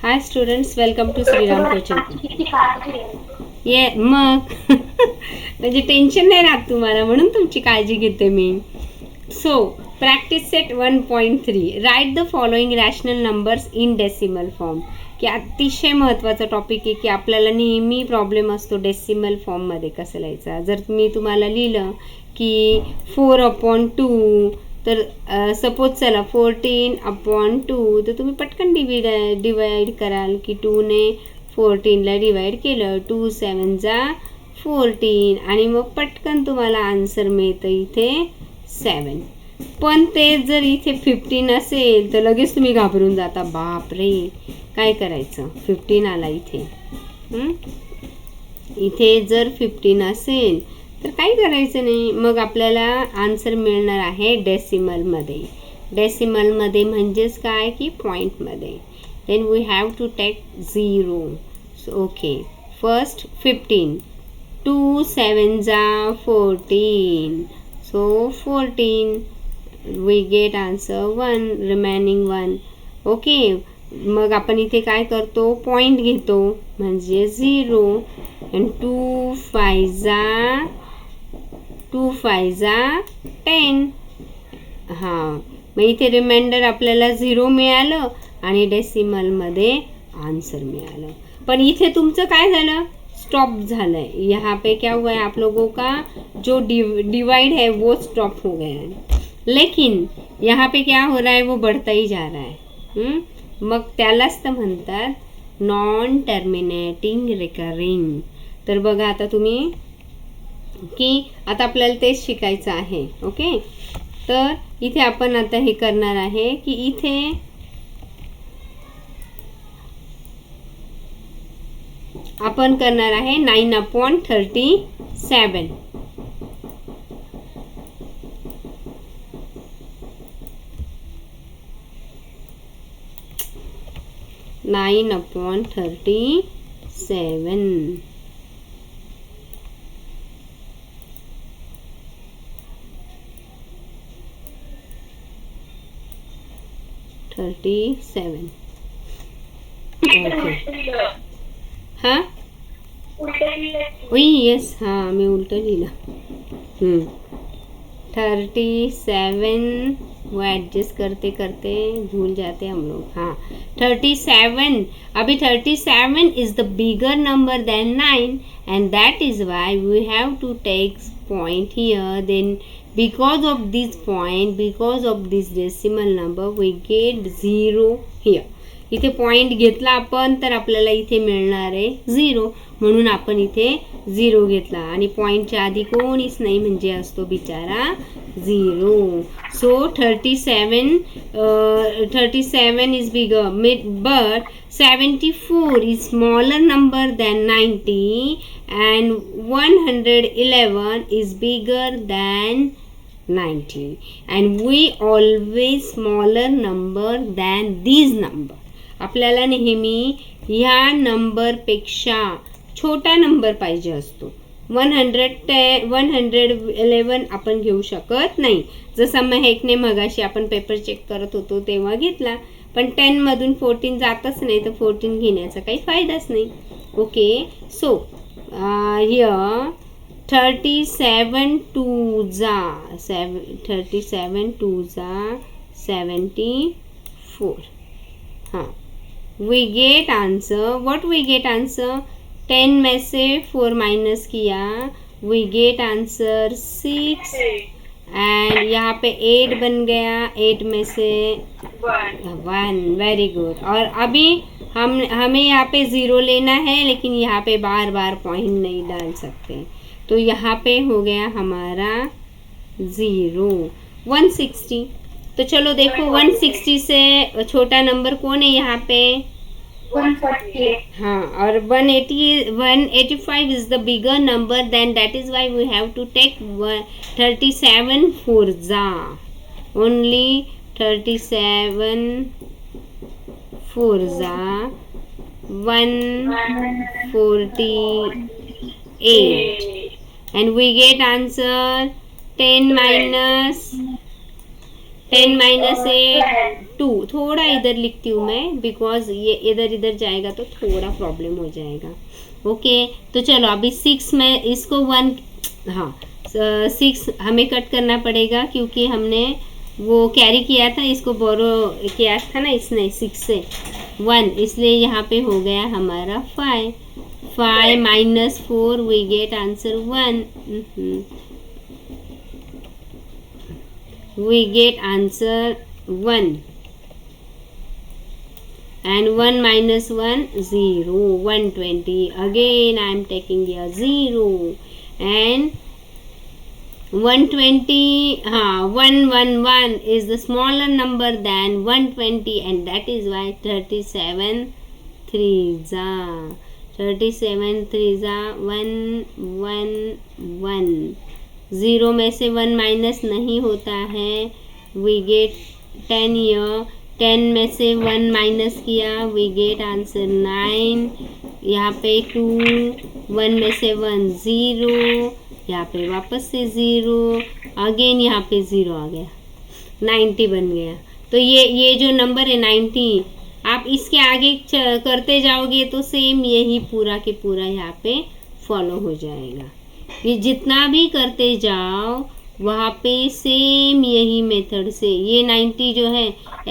Hi students, welcome to Shriram coaching. ये मग म्हणजे टेन्शन नाही राहत तुम्हाला, म्हणून तुमची काळजी घेते मी. So practice set 1.3, write the following rational numbers in decimal form. की अतिशय महत्त्वाचा टॉपिक आहे की आपल्याला नेहमी प्रॉब्लेम असतो डेसिमल फॉर्ममध्ये कसं लिहायचा. जर मी तुम्हाला लिहिलं की 4/2, तर सपोज चला 14/2, तर तुम्ही पटकन डिवाइड कराल की 2ने 14ला डिवाइड केलं, 2 7 जा 14, आणि मग पटकन तुम्हाला आन्सर मिळतं इथे 7. पण ते जर इथे 15 असेल तर लगेच तुम्ही घाबरून जाता, बापरे काय करायचं, 15 आला इथे. इथे जर 15 असेल तर काही करायचं नाही, मग आपल्याला आन्सर मिळणार आहे डेसिमलमध्ये. डेसिमलमध्ये म्हणजेच काय की पॉईंटमध्ये. Then we have to take 0. So okay, first 15, 2 7 जा 14, so 14, we get answer 1, remaining 1. Okay, मग आपण इथे काय करतो, पॉईंट घेतो म्हणजे 0, आणि 2 5 जा 10. हां, मग इथे रिमाइंडर आपल्याला 0 मिळालं आणि डेसिमलमध्ये आन्सर मिळालं. पण इथे तुमचं काय झालं, स्टॉप झालं है. यहाँ पे क्या हुआ है, आप लोगों का जो डिवाइड है वो स्टॉप हो गया है. लेकिन यहाँ पे क्या हो रहा है, वो बढ़ता ही जा रहा है. मग त्यालाच तर म्हणतात नॉन टर्मिनेटिंग रिकरिंग. तर बघा आता तुम्ही की आता आपल्याला तेच शिकायचं आहे. ओके, तर इथे आपण आता हे करणार आहे की इथे आपण करणार आहे 9/37. 9/37. 37. ओके, हां वही, येस, हाँ मैं उल्टा लिहिलं. 37, वो एडजस्ट करते करते भूल जाते हम लोग. हाँ, 37. अभी 37 is the bigger number than 9, and that is why we have to take point here. Then because of this point, because of this decimal number, we get 0 here. इथे पॉईंट घेतला आपण तर आपल्याला इथे मिळणार आहे 0, म्हणून आपण इथे 0 घेतला. आणि पॉईंटच्या आधी कोणीच नाही म्हणजे असतो बिचारा 0. सो 37 is bigger, but 74 is smaller number than 90, and 111 is bigger than 90, and we always smaller number than these number. आपल्याला नेहमी ह्या नंबरपेक्षा छोटा नंबर पाहिजे असतो. 111 आपण घेऊ शकत नाही. जसं महकने मगाशी आपण पेपर चेक करत होतो तेव्हा घेतला, पण 10मधून 14 जातच नाही, तर 14 घेण्याचा काही फायदाच नाही. ओके, सो हिअर 37 2 जा 74. हाँ, we get answer. What we get answer? 10 में से 4 माइनस किया, we get answer 6, एंड यहाँ पे 8 बन गया, 8 में से 1. Very good. और अभी हमें यहाँ पे 0 लेना है, लेकिन यहाँ पे बार बार पॉइंट नहीं डाल सकते, तो यहाँ पे हो गया हमारा 0. 160. तो चलो देखो 160 से छोटा नंबर कौन है यहाँ पे, 148. हाँ, और 185 is the bigger number, then that is why we have to take 37 4 जा, ओनली 37 4 जा 148, and we get answer 10 minus 10 minus 8 2, थोड़ा इधर लिखती हूँ मैं बिकॉज ये इधर इधर जाएगा तो थोड़ा प्रॉब्लम हो जाएगा। ओके, तो चलो अभी 6 में इसको 1, हाँ 6 हमें कट करना पड़ेगा क्योंकि हमने वो कैरी किया था, इसको बोरो किया था ना इसने 6 से 1, इसलिए यहाँ पे हो गया हमारा 5 minus 4 we get answer 1। we get answer 1 and 1 minus 1 0, 120, again I am taking here 0 and 120, 111 is the smaller number than 120 and that is why 37 3s are 111, 0 में से 1 माइनस नहीं होता है, वी गेट 10 ईयर, 10 में से 1 माइनस किया, we get answer 9, यहाँ पे 2, 1 में से 1 0, यहाँ पे वापस से 0, अगेन यहाँ पे 0 आ गया, 90 बन गया। तो ये जो नंबर है 90, आप इसके आगे करते जाओगे तो सेम यही पूरा के पूरा यहाँ पे फॉलो हो जाएगा। ये जितना भी करते जाओ वहाँ पे सेम यही मेथड से ये 90 जो है,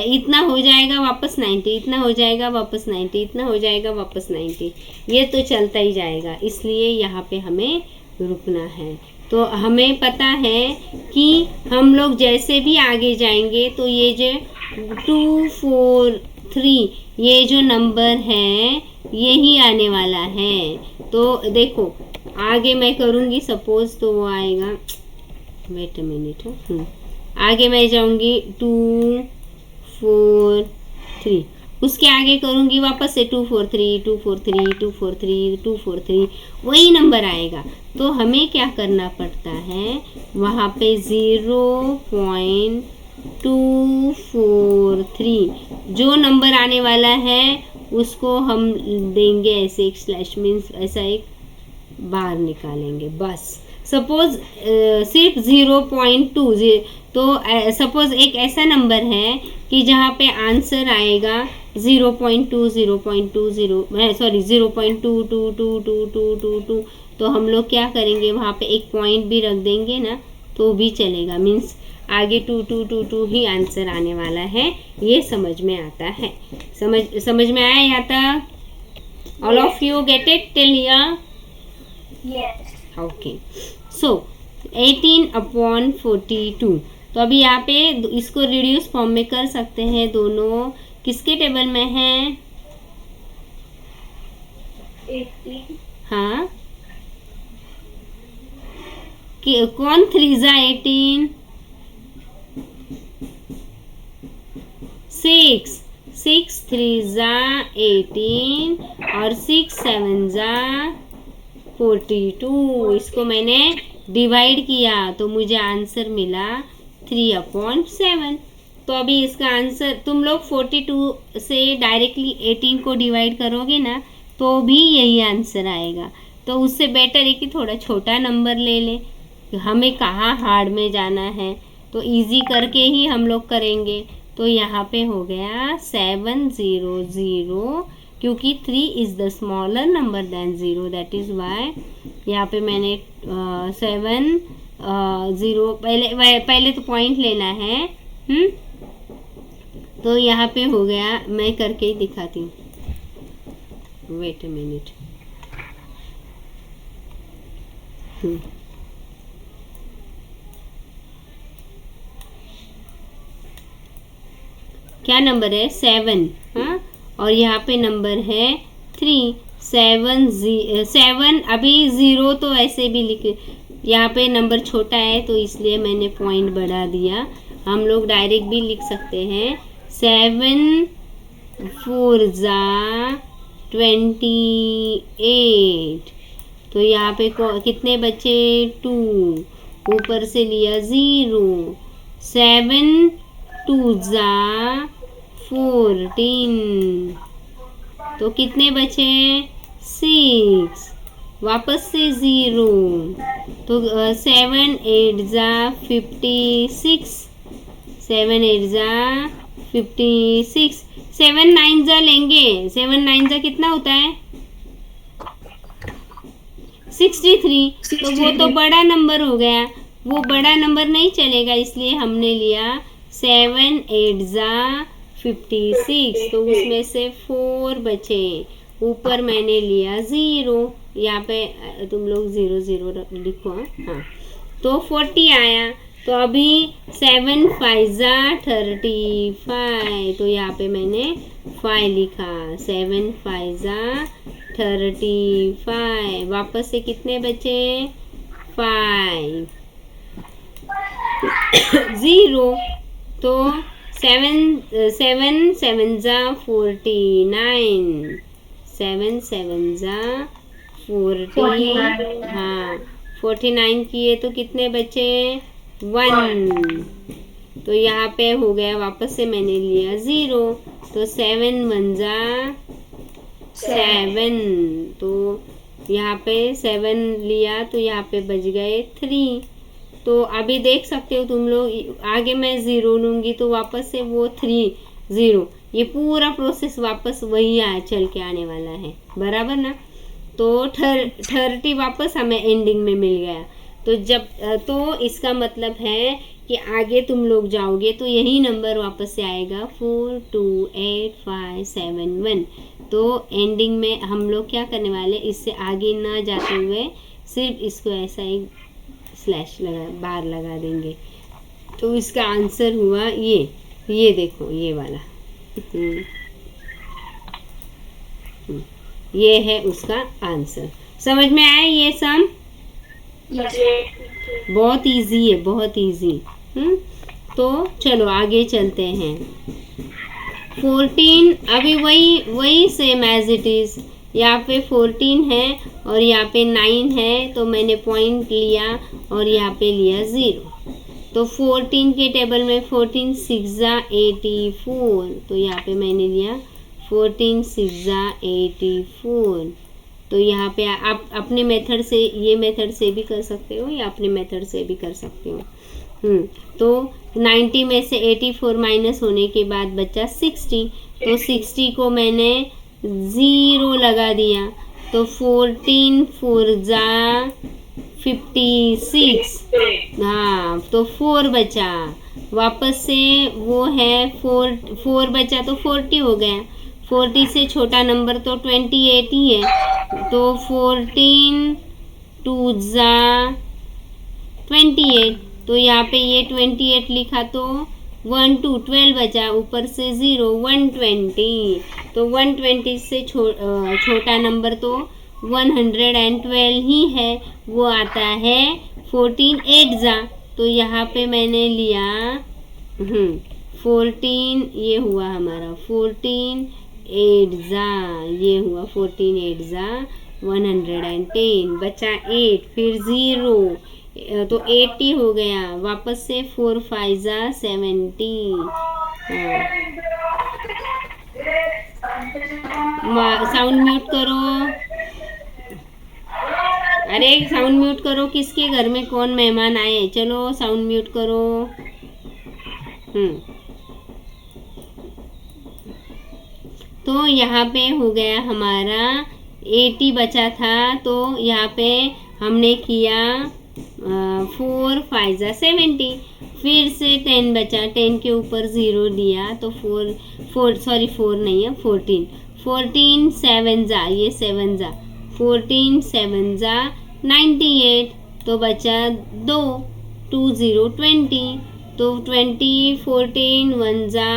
इतना हो जाएगा वापस 90, इतना हो जाएगा वापस 90, इतना हो जाएगा वापस 90, ये तो चलता ही जाएगा। इसलिए यहाँ पे हमें रुकना है। तो हमें पता है कि हम लोग जैसे भी आगे जाएंगे तो ये जो 2 4 3 ये जो नंबर है यही आने वाला है। तो देखो आगे मैं करूँगी सपोज तो वो आएगा, वेट अ मिनट, आगे मैं जाऊँगी 2 4 3, उसके आगे करूँगी वापस से 2 4 3 2 4 3 2 4 3 2 4 3, वही नंबर आएगा। तो हमें क्या करना पड़ता है, वहाँ पे 0.243 जो नंबर आने वाला है उसको हम देंगे ऐसे एक स्लैश मीन्स ऐसा एक बाहर निकालेंगे बस। सपोज सिर्फ 0.2, तो सपोज एक ऐसा नंबर है कि जहाँ पे आंसर आएगा 0.2 सॉरी 0.2222222, तो हम लोग क्या करेंगे वहाँ पे एक पॉइंट भी रख देंगे ना तो भी चलेगा, मीन्स आगे 2222 ही आंसर आने वाला है। ये समझ में आता है, समझ में आया यहाँ तक? All of you get it till here? Yes. Okay, so 18/42। तो अभी यहाँ पे इसको रिड्यूस फॉर्म में कर सकते हैं, दोनों किसके टेबल में है? 18. हाँ, कौन 3 जा 18? 6 3 जा 18 और 6 7 जा 42। इसको मैंने डिवाइड किया तो मुझे आंसर मिला 3/7। तो अभी इसका आंसर तुम लोग 42 से डायरेक्टली 18 को डिवाइड करोगे ना तो भी यही आंसर आएगा। तो उससे बेटर है कि थोड़ा छोटा नंबर ले लें, हमें कहाँ हार्ड में जाना है, तो इजी करके ही हम लोग करेंगे। तो यहाँ पे हो गया 700, क्योंकि 3 is the smaller number than 0, that is why यहाँ पे मैंने 7 पहले तो पॉइंट लेना है। तो यहाँ पे हो गया, मैं करके ही दिखाती हूँ, वेट अ मिनट। क्या नंबर है? 7, हाँ, और यहाँ पे नंबर है 3। 7 अभी 0 तो ऐसे भी लिखे, यहाँ पे नंबर छोटा है तो इसलिए मैंने पॉइंट बढ़ा दिया। हम लोग डायरेक्ट भी लिख सकते हैं 7 4 जा 28। तो यहाँ पे कितने बचे? 2, ऊपर से लिया 0। 7 2 जा 14, तो कितने बचे? 6, वापस से 0। तो 7 8 जा 56, 7 8 जा 56, 7 9 जा लेंगे, 7 9 जा कितना होता है 63। तो वो तो बड़ा नंबर हो गया, वो बड़ा नंबर नहीं चलेगा, इसलिए हमने लिया 7 8 जा 56। तो उसमें से 4 बचे, ऊपर मैंने लिया 0, यहाँ पे तुम लोग 0 0 लिखो। हाँ, तो 40 आया। तो अभी 7 5 जा 35, तो यहाँ पे मैंने 5 लिखा, 7 5 जा 35। वापस से कितने बचे 5 0। तो 7 7 7 जा 49, 7 7 जा 40। हाँ, 49 किए तो कितने बचे 1। तो यहाँ पे हो गया, वापस से मैंने लिया 0। तो 7 1 जा 7। तो यहाँ पे 7 लिया, तो यहाँ पे बच गए 3। तो अभी देख सकते हो तुम लोग, आगे मैं 0 लूँगी तो वापस से वो 3 0, ये पूरा प्रोसेस वापस वही चल के आने वाला है, बराबर ना। तो 30 वापस हमें एंडिंग में मिल गया। तो जब तो इसका मतलब है कि आगे तुम लोग जाओगे तो यही नंबर वापस से आएगा 4 2 8 5 7 1। तो एंडिंग में हम लोग क्या करने वाले, इससे आगे ना जाते हुए सिर्फ इसको ऐसा एक स्लैश बार लगा देंगे। तो इसका आंसर हुआ ये देखो, ये वाला ये है उसका आंसर। समझ में आया ये सम? बहुत इजी है, बहुत इजी। तो चलो आगे चलते हैं। 14 अभी वही सेम एज इट इज, यहाँ पे 14 है और यहाँ पे 9 है, तो मैंने पॉइंट लिया और यहाँ पे लिया 0। तो 14 के टेबल में 14 6 जा 84, तो यहाँ पे मैंने लिया 14 6 जा 84। तो यहाँ पे आप अपने मेथड से, ये मेथड से भी कर सकते हो या अपने मेथड से भी कर सकते हो। तो 90 में से 84 माइनस होने के बाद बचा 60। तो 60 को मैंने 0 लगा दिया, तो 14 4 जा 56। हाँ, तो 4 बचा, वापस से वो है 4 बचा तो 40 हो गया। 40 से छोटा नंबर तो 28 ही है, तो 14 2 जा 28। तो यहाँ पे ये 28 लिखा, तो 1 2 12 बचा, ऊपर से 0 120। तो 120 से छोटा नंबर तो 112 ही है, वो आता है 14 8 जा। तो यहाँ पे मैंने लिया 14, ये हुआ हमारा 14 8 जा, ये हुआ 14 8 जा 110, बचा 8, फिर 0, तो 80 हो गया। वापस से 4 5 जा 70। साउंड म्यूट करो, अरे साउंड म्यूट करो, किसके घर में कौन मेहमान आए, चलो साउंड म्यूट करो। तो यहाँ पे हो गया हमारा 80 बचा था, तो यहाँ पे हमने किया 4 5 जा 70। फिर से 10 बचा, 10 के ऊपर 0 दिया, तो 4 नहीं है 14 7 जा, ये 7 जा 14 7 जा 98। तो बचा 2 2 0 20। तो 20 14 1 जा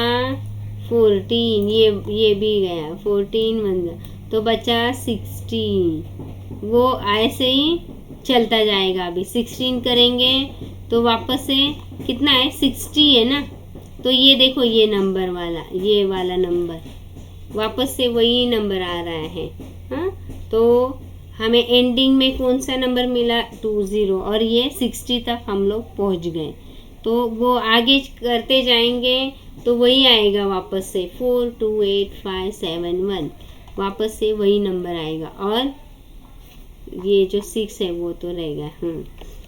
14, ये भी गया 14 1 जा, तो बचा 16। वो ऐसे ही चलता जाएगा। अभी 16 करेंगे तो वापस से कितना है 60 है ना। तो ये देखो, ये नंबर वाला, ये वाला नंबर वापस से वही नंबर आ रहा है। हाँ, तो हमें एंडिंग में कौन सा नंबर मिला 20, और ये 60 तक हम लोग पहुंच गए। तो वो आगे करते जाएंगे तो वही आएगा वापस से 4 2 8 5 7 1, वापस से वही नंबर आएगा, और ये जो 6 है वो तो रहेगा।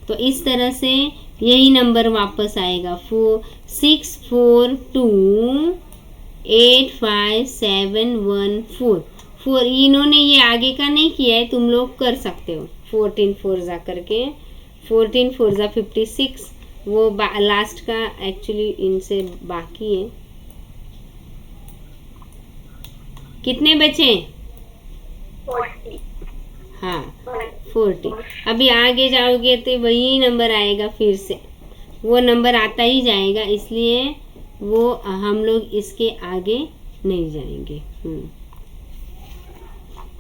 तो इस तरह से यही नंबर वापस आएगा 642857144। इन्होंने ये आगे का नहीं किया है, तुम लोग कर सकते हो। 14 4 जा करके 14 4 जा 56, वो लास्ट का एक्चुअली इनसे बाकी है। कितने बचे? 40. हाँ 40। अभी आगे जाओगे तो वही नंबर आएगा, फिर से वो नंबर आता ही जाएगा, इसलिए वो हम लोग इसके आगे नहीं जाएंगे।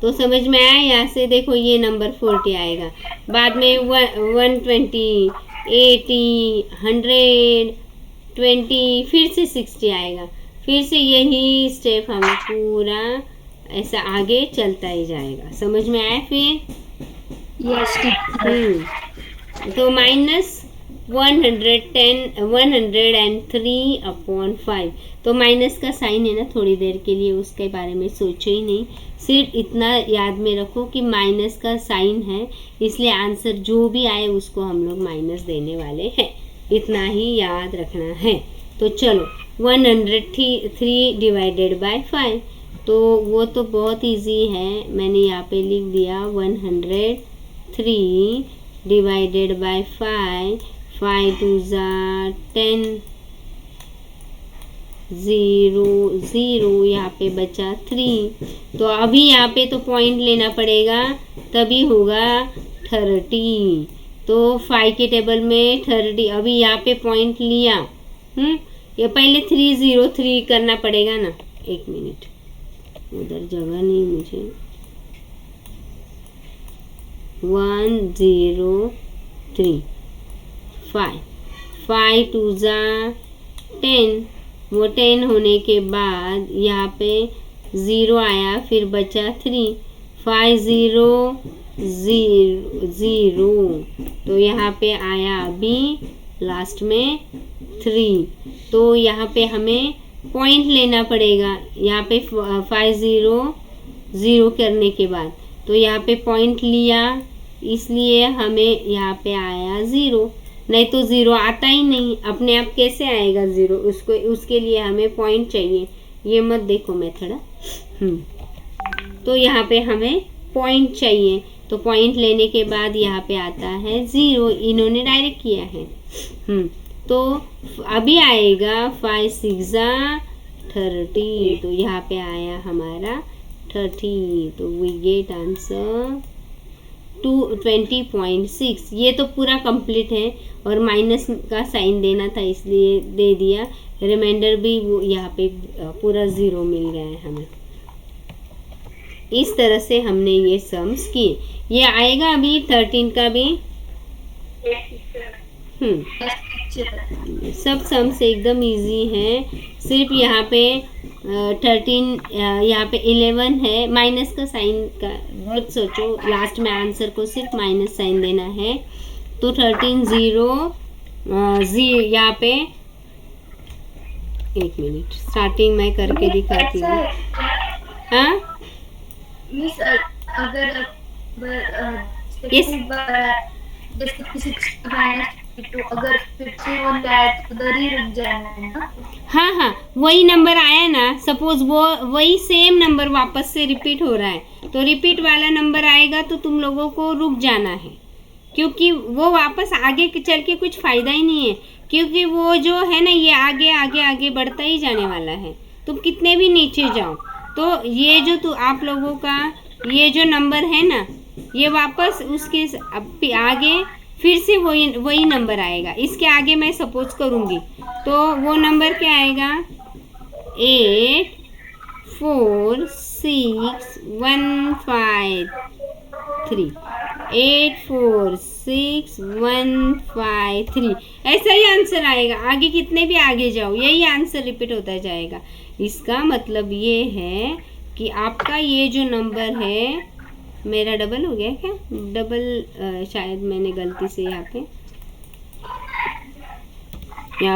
तो समझ में आया? यहाँ से देखो ये नंबर 40 आएगा, बाद में 120, 80, 120, फिर से 60 आएगा। फिर से यही स्टेप हमें पूरा ऐसा आगे चलता ही जाएगा। समझ में आया? फिर Yes, teacher. तो -103/5, तो माइनस का साइन है ना, थोड़ी देर के लिए उसके बारे में सोचो ही नहीं, सिर्फ इतना याद में रखो कि माइनस का साइन है, इसलिए आंसर जो भी आए उसको हम लोग माइनस देने वाले हैं, इतना ही याद रखना है। तो चलो 103/5, तो वो तो बहुत इजी है, मैंने यहाँ पे लिख दिया 103/5, 5 2 ज़ा 10, 0 0, यहाँ पे बचा 3। तो अभी यहाँ पे तो पॉइंट लेना पड़ेगा, तभी होगा 30। तो 5 के टेबल में 30, अभी यहाँ पे पॉइंट लिया। ये पहले 303 करना पड़ेगा ना। एक मिनट, उधर जगह नहीं मुझे। 103 5 5 2 ज़ा 10, वो 10 होने के बाद यहाँ पे 0 आया, फिर बचा 3, 5 0 0 0, तो यहाँ पे आया अभी लास्ट में 3। तो यहाँ पे हमें पॉइंट लेना पड़ेगा, यहाँ पे 5 0 0 करने के बाद, तो यहाँ पे पॉइंट लिया, इसलिए हमें यहाँ पे आया 0, नहीं तो 0 आता ही नहीं, अपने आप कैसे आएगा 0? उसके लिए हमें पॉइंट चाहिए। ये मत देखो मेथड। तो यहाँ पे हमें पॉइंट चाहिए, तो पॉइंट लेने के बाद यहाँ पे आता है 0, इन्होंने डायरेक्ट किया है। तो अभी आएगा 5 6 ज़ा 30, तो यहाँ पे आया हमारा 30, तो वी गेट आंसर 20.6। ये तो पूरा कंप्लीट है, और माइनस का साइन देना था इसलिए दे दिया, रिमाइंडर भी वो यहाँ पे पूरा 0 मिल गया है हमें। इस तरह से हमने ये सम्स किए। ये आएगा अभी 13 का भी। सब सम्स एकदम इजी हैं, सिर्फ यहाँ पे 13, यहाँ पे 11 है, माइनस का साइन का बहुत सोचो, लास्ट में आंसर को सिर्फ माइनस साइन देना है। तो 13 0 यहाँ पे, एक मिनट स्टार्टिंग मैं करके दिखाती हूँ। हाँ मिस, अगर जैसे किसी तो अगर फिर से वो जाए तो उधर ही रुक जाना है ना। हाँ, वही नंबर आया ना, सपोज वो वही सेम नंबर वापस से रिपीट हो रहा है, तो रिपीट वाला नंबर आएगा तो तुम लोगों को रुक जाना है, क्योंकि वो वापस आगे चल के कुछ फ़ायदा ही नहीं है, क्योंकि वो जो है ना ये आगे आगे आगे बढ़ता ही जाने वाला है। तुम कितने भी नीचे जाओ, तो ये जो आप लोगों का ये जो नंबर है ना, ये वापस उसके आगे फिर से वही नंबर आएगा। इसके आगे मैं सपोज करूँगी तो वो नंबर क्या आएगा? 8 4 6 1 5 3, 8 4 6 1 5 3, ऐसा ही आंसर आएगा। आगे कितने भी आगे जाओ यही आंसर रिपीट होता जाएगा। इसका मतलब ये है कि आपका ये जो नंबर है, मेरा डबल हो गया क्या? डबल शायद मैंने गलती से यहाँ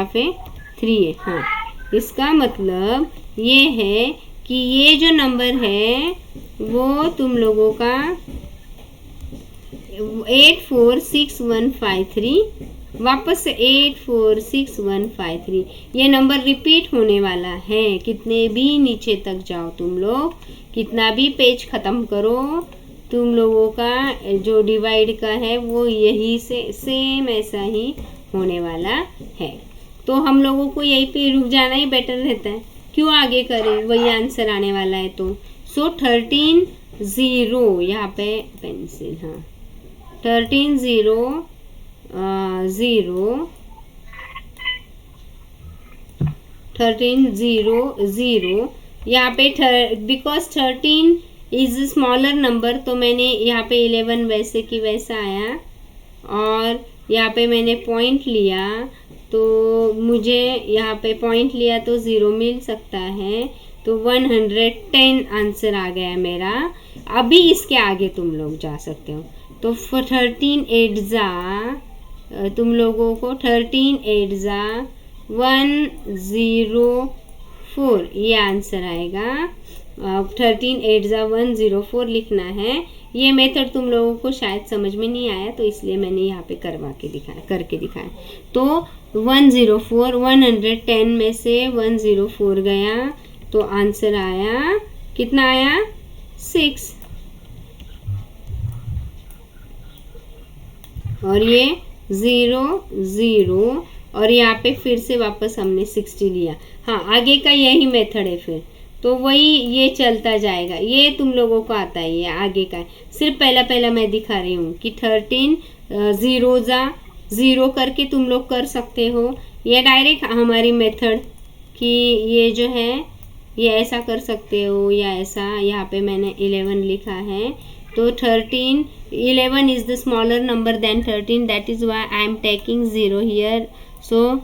पे 3 है। हाँ, इसका मतलब ये है कि ये जो नंबर है वो तुम लोगों का 846153, वापस से 846153। ये नंबर रिपीट होने वाला है। कितने भी नीचे तक जाओ तुम लोग, कितना भी पेज ख़त्म करो, तुम लोगों का जो डिवाइड का है वो यही से सेम ऐसा ही होने वाला है। तो हम लोगों को यहीं पे रुक जाना ही बेटर रहता है, क्यों आगे करें, वही आंसर आने वाला है। तो 13 0, यहाँ पे पेंसिल, हाँ 13 0 0 13 0 0, यहाँ पे बिकॉज 13 इज स्मॉलर नंबर, तो मैंने यहाँ पे 11 वैसे की वैसा आया, और यहाँ पे मैंने पॉइंट लिया तो मुझे यहाँ पे पॉइंट लिया तो 0 मिल सकता है, तो 110 आंसर आ गया मेरा। अभी इसके आगे तुम लोग जा सकते हो। तो 13 8 जा, तुम लोगों को 13 8 जा 104, ये आंसर आएगा। 13 8 जा 104 लिखना है। ये मेथड तुम लोगों को शायद समझ में नहीं आया, तो इसलिए मैंने यहाँ पे करके दिखाया। तो 104, 110 में से 104 गया, तो आंसर आया, कितना आया, 6। और ये 0 0, और यहाँ पे फिर से वापस हमने 60 लिया। हाँ, आगे का यही मेथड है फिर, तो वही ये चलता जाएगा। ये तुम लोगों को आता है, ये आगे का है। सिर्फ पहला मैं दिखा रही हूँ कि 13 0 जा 0 करके तुम लोग कर सकते हो, या डायरेक्ट हमारी मेथड कि ये जो है ये ऐसा कर सकते हो, या ऐसा। यहाँ पे मैंने 11 लिखा है, तो 11 is the smaller number than 13, that is why I am taking 0 here, so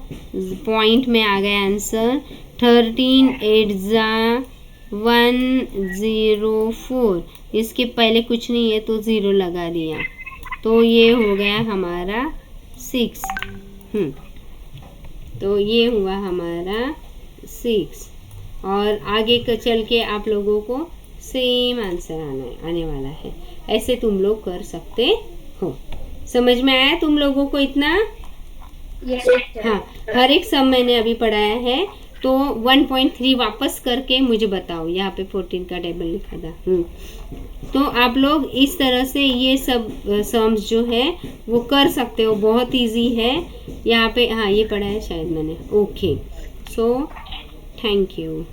point में आ गया आंसर। 13 8 जा 104, इसके पहले कुछ नहीं है तो 0 लगा दिया, तो ये हो गया हमारा 6। तो ये हुआ हमारा 6, और आगे का चल के आप लोगों को सेम आंसर आने वाला है। ऐसे तुम लोग कर सकते हो। समझ में आया तुम लोगों को इतना? हाँ, हर एक सम मैंने अभी पढ़ाया है। तो 1.3 वापस करके मुझे बताओ। यहाँ पे 14 का टेबल लिखा था। तो आप लोग इस तरह से ये सब सम्स जो है वो कर सकते हो, बहुत इजी है। यहाँ पे हाँ, ये पढ़ा है शायद मैंने। Okay, so thank you.